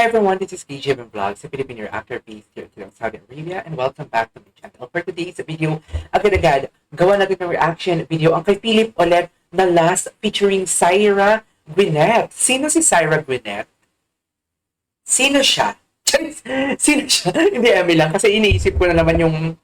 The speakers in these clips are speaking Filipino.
Hi everyone, this is KJM Vlogs, a Filipino actor based here in Saudi Arabia, and welcome back to my channel. For today's video, agad-agad, gawa natin ng reaction video ang kay Philip ulit na last featuring Syra Gwyneth. Sino si Syra Gwyneth? Sino siya? Sino siya? Hindi, Emmy lang. Kasi iniisip ko na naman yung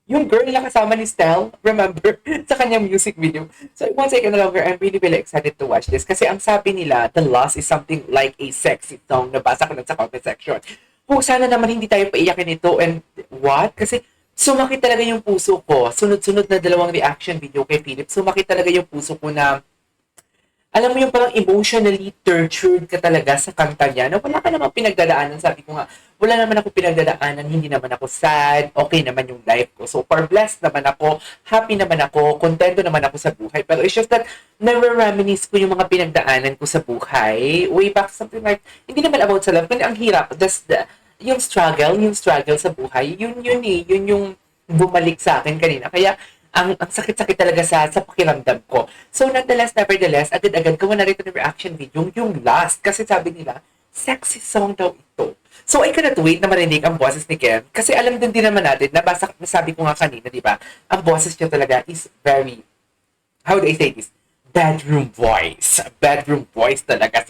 girl na kasama ni Stell, remember, sa kanyang music video. So, once again, no longer, I'm really, really excited to watch this. Kasi ang sabi nila, The Lost is something like a sexy song. Nabasa ko lang sa comment section. Kung sana naman hindi tayo paiyakin ito. And what? Kasi sumakit talaga yung puso ko. Sunod-sunod na dalawang reaction video kay Philip. Sumakit talaga yung puso ko na alam mo yung parang emotionally tortured ka talaga sa kanta niya na wala ka namang pinagdadaanan. Sabi ko nga, wala naman ako pinagdadaanan, hindi naman ako sad, okay naman yung life ko. So, far blessed naman ako, happy naman ako, kontento naman ako sa buhay. Pero it's just that, na-reminisce ko yung mga pinagdaanan ko sa buhay. Way back, something like, hindi naman about sa love, kundi ang hirap. Yung struggle sa buhay, yun yung bumalik sa akin kanina. Kaya, ang sakit-sakit talaga sa pakiramdam ko. So, nevertheless, agad-agad gawa na rin ng reaction video, yung last. Kasi sabi nila, sexy song daw ito. So, I cannot wait na marinig ang boses ni Ken. Kasi alam din naman natin, nasabi ko nga kanina, di ba? Ang boses niya talaga is very, how do I say this? Bedroom voice. Bedroom voice talaga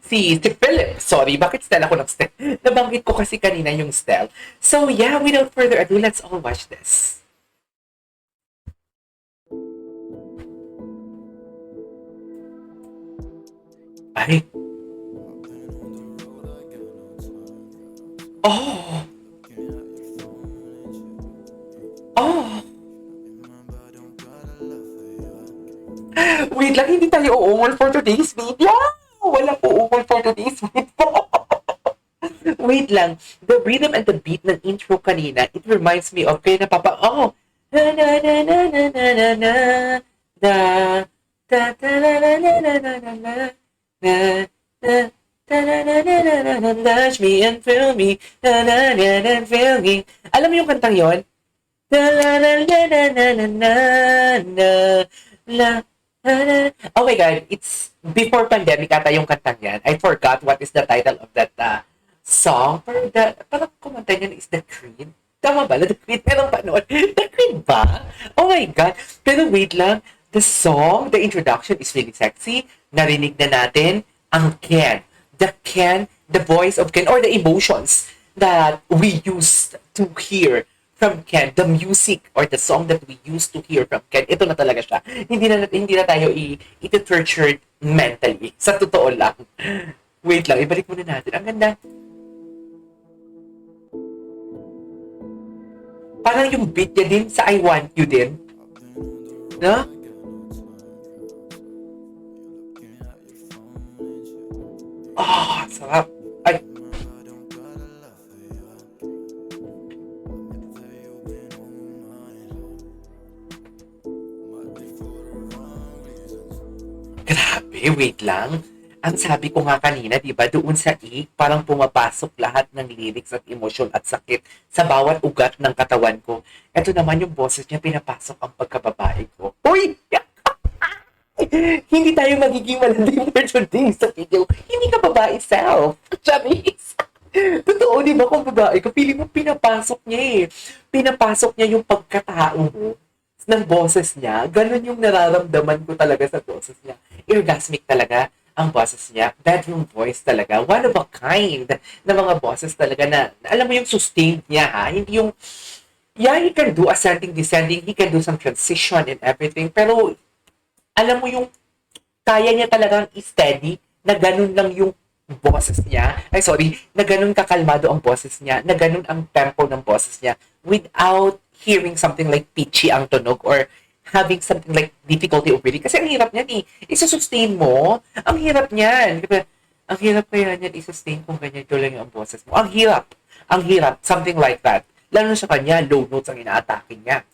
si Philip. Sorry, bakit Stella ko ng Stell? Nabanggit ko kasi kanina yung Stell. So, yeah, without further ado, let's all watch this. Ay. Oh. Oh. Wait lang, hindi tayo uungol for today's video. Wala po uungol for today's video. Wait lang. The rhythm and the beat ng intro kanina, it reminds me of kaya napapa... Oh. Na na na na na na na na na da da na na na na na na na touch me and feel me, and feel me. Alam mo yung kantang yon? Oh my God, it's before pandemic ata yung kantang yan. I forgot what is the title of that song. Parang kumanta niyan is The Creed. Tama ba? The Creed? Merong panood. The Creed ba? Oh my God. Pero wait lang. The song, the introduction is really sexy. Narinig na natin ang Ken. The voice of Ken, or the emotions that we used to hear from Ken. The music or the song that we used to hear from Ken. Ito na talaga siya. Hindi na tayo iti-tortured mentally. Sa totoo lang. Wait lang, ibalik muna natin. Ang ganda. Parang yung beat niya din sa I Want You din. No? Oh, sarap. Ay. Grabe, wait lang. Ang sabi ko nga kanina, di ba, doon sa parang pumapasok lahat ng lyrics at emosyon at sakit sa bawat ugat ng katawan ko. Ito naman yung boses niya, pinapasok ang pagkababae ko. Uy! Hindi tayo magiging malanding for today sa video. Hindi ka babae self. Charis. Totoo, di ba kung babae ka, pili mo pinapasok niya eh. Pinapasok niya yung pagkatao ng boses niya. Ganon yung nararamdaman ko talaga sa boses niya. Orgasmic talaga ang boses niya. Bedroom voice talaga. One of a kind na mga boses talaga na alam mo yung sustained niya ha. Hindi yung, yeah, he can do ascending, descending. He can do some transition and everything. Pero alam mo yung kaya niya talagang steady na ganun lang yung boses niya. Ay, sorry. Na ganun kakalmado ang boses niya. Na ganun ang tempo ng boses niya without hearing something like pitchy ang tunog or having something like difficulty of breathing. Kasi ang hirap niyan eh. Isa-sustain mo. Ang hirap niyan. Ang hirap kaya niyan isa-sustain kung ganyan lang yung boses mo. Ang hirap. Ang hirap. Something like that. Lalo sa kanya, low notes ang ina-attacking niya.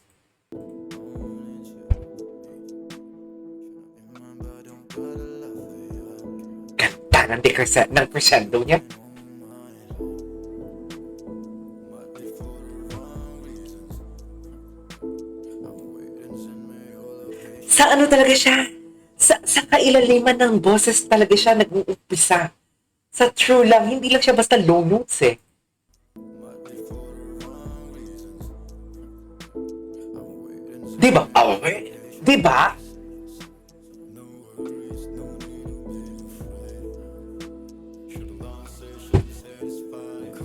Ng crescendo niya. Sa ano talaga siya? Sa kailaliman ng boses talaga siya nag-uumpisa. Sa true lang, hindi lang siya basta low notes eh. Diba? Okay. Diba?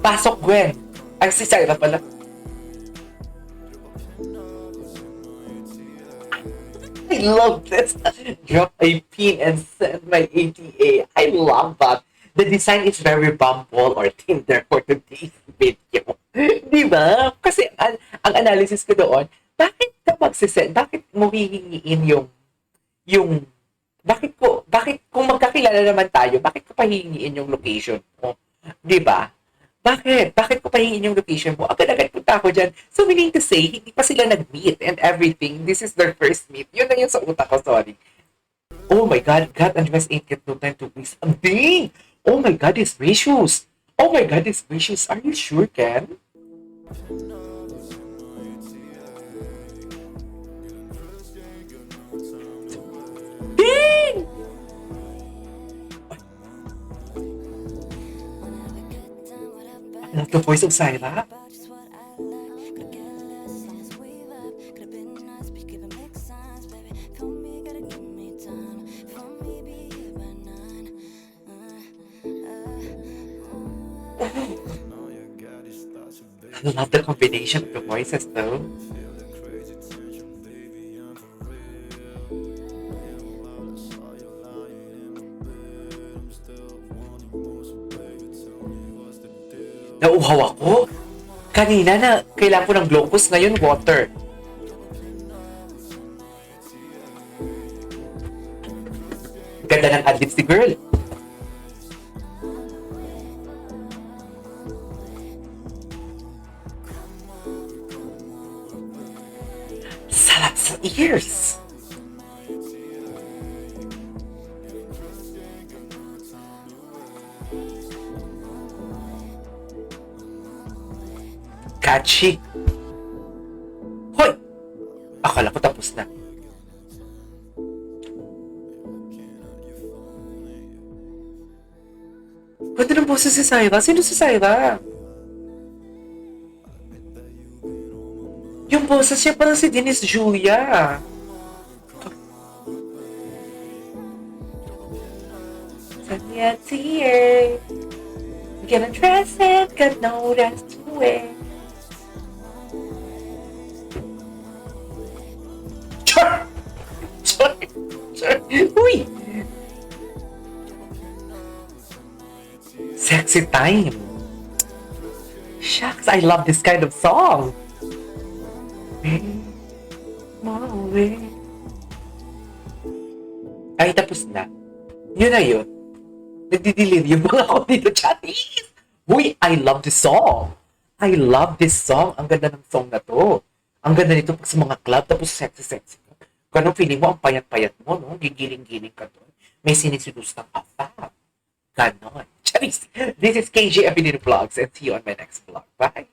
Pasok, Gwen. Ay, si Sarah pala. I love this. Drop a pin and send my ATA. I love that. The design is very Bumble or Tinder for today's video. Di ba? Kasi ang analysis ko doon, bakit ka magsisend? Bakit mo hihingiin yung, bakit kung magkakilala naman tayo, bakit ko pahihingiin yung location mo? Di ba? Bakit ko pahihingiin yung location mo? Agad-agad punta ako dyan. So, meaning to say, hindi pa sila nag-meet and everything. This is their first meet. Yun na yun sa utak ko, sorry. Oh my God, God Andres ain't get no time to waste. Dang! Oh my God, it's gracious. Oh my God, it's gracious. Are you sure, Ken? Dang! I love the voice of Syra. I love the combination of the voices though. Nauuhaw ako. Kanina na kailangan ko ng glucose, ngayon water. Ganda ng adlibs ni girl. Sarap sa ears. Catchy. Hoy! Akala ko tapos na. Ganda ng boses si Syra. Sino si Syra? Yung boses niya parang si Dennis Julia. Sanya TA. Gonna dress it, got no rest to wear. Char! Char! Char! Uy! Sexy time. Shucks, I love this kind of song. Ay, tapos na. Yun na yun. Nagdi-delirium pa ako dito, chatties. Uy, I love this song. I love this song. Ang ganda ng song na to. Ang ganda nito pag sa mga club, tapos sexy-sexy. Ganun feeling mo, ang payat-payat mo, no? Gigiling-giling ka doon. May sinisidus ng afab. Ganon. Charis. This is KJ Abinino Vlogs and see you on my next vlog. Bye!